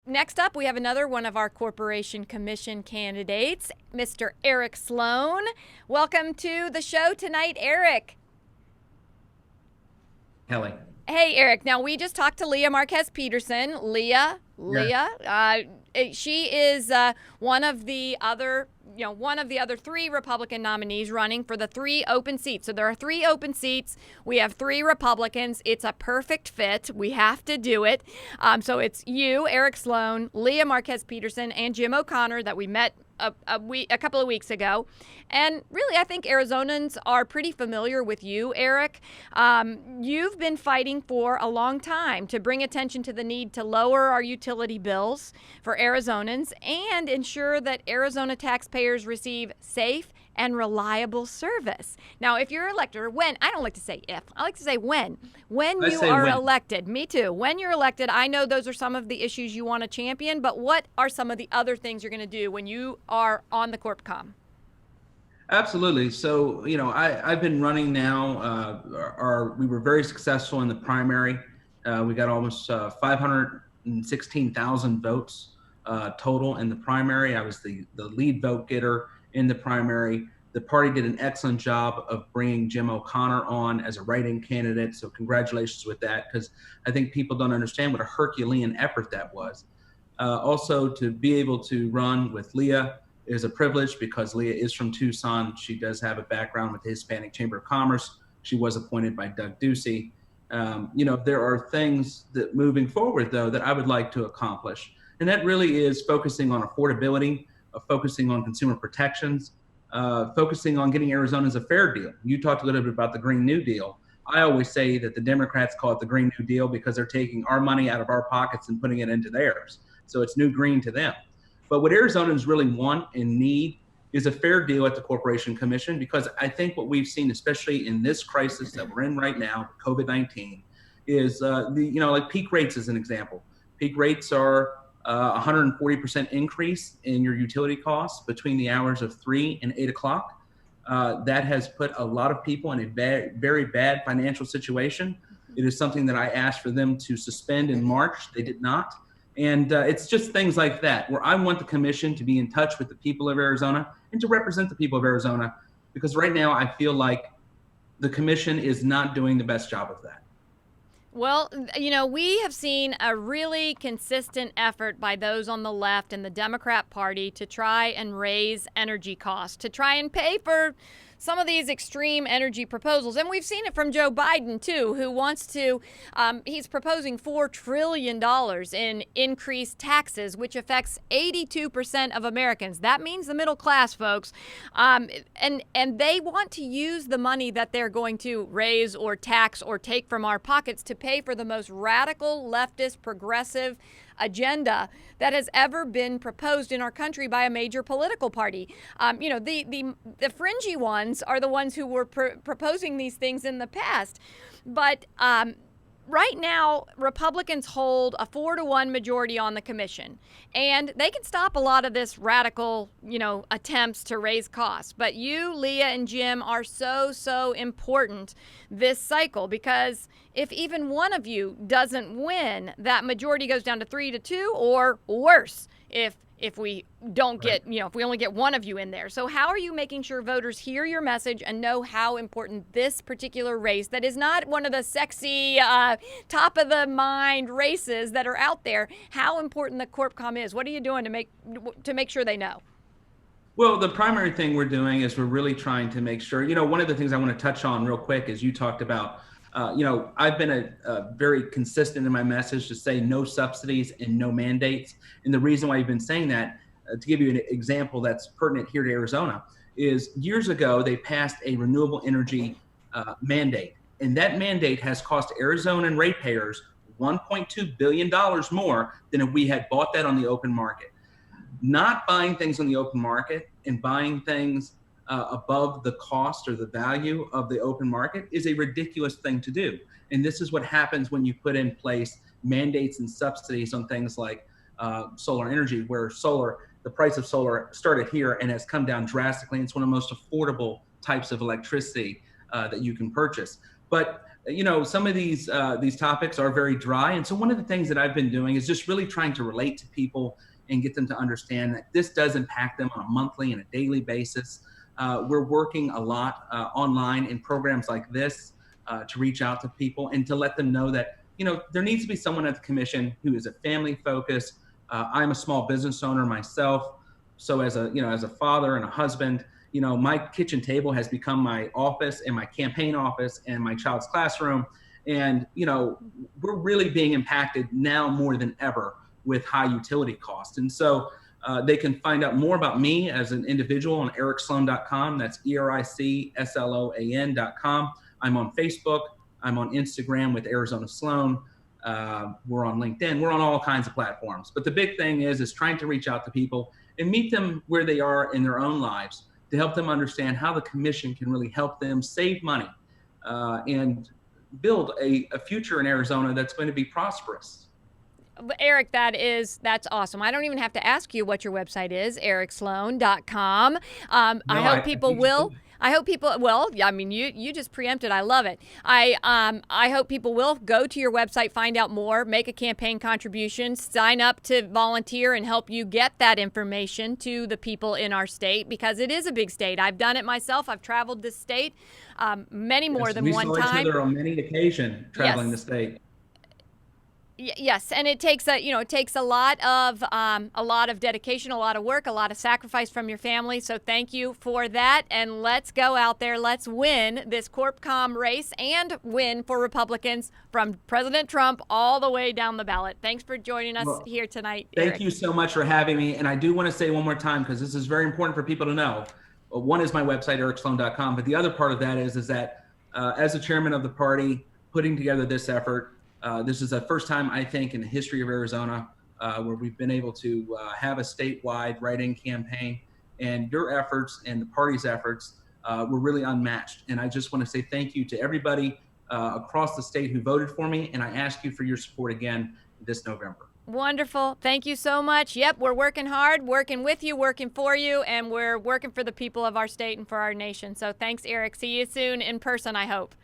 next up, we have another one of our Corporation Commission candidates, Mr. Eric Sloan. Welcome to the show tonight, Eric. Kelly. Hey, Eric. Now, we just talked to Leah Marquez Peterson. Leah, Yeah. she is one of the other three Republican nominees running for the three open seats. So there are three open seats. We have three Republicans. It's a perfect fit. We have to do it. So it's you, Eric Sloan, Leah Marquez Peterson, and Jim O'Connor that we met a couple of weeks ago. And really, I think Arizonans are pretty familiar with you, Eric. You've been fighting for a long time to bring attention to the need to lower our utility bills for Arizonans and ensure that Arizona taxpayers receive safe and reliable service. Now, if you're elected, or when, I don't like to say if, I like to say when. When I you say are when. elected, me too. When you're elected, I know those are some of the issues you want to champion, but what are some of the other things you're going to do when you are on the CorpCom? Absolutely. So, I've been running now. We were very successful in the primary. We got almost 516,000 votes total in the primary. I was the lead vote getter in the primary. The party did an excellent job of bringing Jim O'Connor on as a write-in candidate. So congratulations with that, because I think people don't understand what a Herculean effort that was. Also, to be able to run with Leah is a privilege because Leah is from Tucson. She does have a background with the Hispanic Chamber of Commerce. She was appointed by Doug Ducey. There are things that moving forward, though, that I would like to accomplish. And that really is focusing on affordability, focusing on consumer protections, focusing on getting Arizonans a fair deal. You talked a little bit about the Green New Deal. I always say that the Democrats call it the Green New Deal because they're taking our money out of our pockets and putting it into theirs. So it's new green to them. But what Arizonans really want and need is a fair deal at the Corporation Commission, because I think what we've seen, especially in this crisis that we're in right now, COVID-19, is like peak rates as an example. Peak rates are 140% increase in your utility costs between the hours of 3 and 8 o'clock. That has put a lot of people in a very bad financial situation. It is something that I asked for them to suspend in March. They did not. And it's just things like that, where I want the commission to be in touch with the people of Arizona and to represent the people of Arizona, because right now I feel like the commission is not doing the best job of that. Well, we have seen a really consistent effort by those on the left and the Democrat Party to try and raise energy costs, to try and pay for some of these extreme energy proposals. And we've seen it from Joe Biden, too, who wants to, he's proposing $4 trillion in increased taxes, which affects 82% of Americans. That means the middle class, folks. And they want to use the money that they're going to raise or tax or take from our pockets to pay for the most radical, leftist, progressive agenda that has ever been proposed in our country by a major political party. The fringy ones are the ones who were proposing these things in the past. But right now, Republicans hold a 4-1 majority on the commission, and they can stop a lot of this radical, attempts to raise costs. But you, Leah, and Jim are so important this cycle, because if even one of you doesn't win, that majority goes down to 3-2, or worse, if we don't get, if we only get one of you in there. So how are you making sure voters hear your message and know how important this particular race, that is not one of the sexy, top of the mind races that are out there, how important the CorpCom is? What are you doing to make sure they know? Well, the primary thing we're doing is we're really trying to make sure, one of the things I want to touch on real quick is you talked about, I've been very consistent in my message to say no subsidies and no mandates. And the reason why I've been saying that, to give you an example that's pertinent here to Arizona, is years ago they passed a renewable energy mandate. And that mandate has cost Arizona and ratepayers $1.2 billion more than if we had bought that on the open market. Not buying things on the open market and buying things above the cost or the value of the open market is a ridiculous thing to do. And this is what happens when you put in place mandates and subsidies on things like solar energy, where the price of solar started here and has come down drastically. It's one of the most affordable types of electricity that you can purchase. But some of these topics are very dry. And so one of the things that I've been doing is just really trying to relate to people and get them to understand that this does impact them on a monthly and a daily basis. We're working a lot online in programs like this to reach out to people and to let them know that, there needs to be someone at the commission who is a family focused. I'm a small business owner myself. So as a father and a husband, my kitchen table has become my office and my campaign office and my child's classroom. And, we're really being impacted now more than ever with high utility costs. And so they can find out more about me as an individual on ericsloan.com. That's ERICSLOAN.com. I'm on Facebook. I'm on Instagram with Arizona Sloan. We're on LinkedIn. We're on all kinds of platforms. But the big thing is trying to reach out to people and meet them where they are in their own lives to help them understand how the commission can really help them save money and build a future in Arizona that's going to be prosperous. Eric, that's awesome. I don't even have to ask you what your website is, ericsloan.com. I hope people will. I hope people, well, I mean, you just preempted. I love it. I hope people will go to your website, find out more, make a campaign contribution, sign up to volunteer and help you get that information to the people in our state, because it is a big state. I've done it myself. I've traveled this state many more than one time. We saw each other on many occasions traveling the state. Yes, and it takes a lot of dedication, a lot of work, a lot of sacrifice from your family. So thank you for that, and let's go out there. Let's win this CorpCom race and win for Republicans from President Trump all the way down the ballot. Thanks for joining us here tonight, Eric. Thank you so much for having me, and I do want to say one more time, because this is very important for people to know. One is my website, ericsloan.com, but the other part of that is that as the chairman of the party, putting together this effort. This is the first time, I think, in the history of Arizona where we've been able to have a statewide write-in campaign, and your efforts and the party's efforts were really unmatched. And I just want to say thank you to everybody across the state who voted for me, and I ask you for your support again this November. Wonderful. Thank you so much. Yep, we're working hard, working with you, working for you, and we're working for the people of our state and for our nation. So thanks, Eric. See you soon in person, I hope.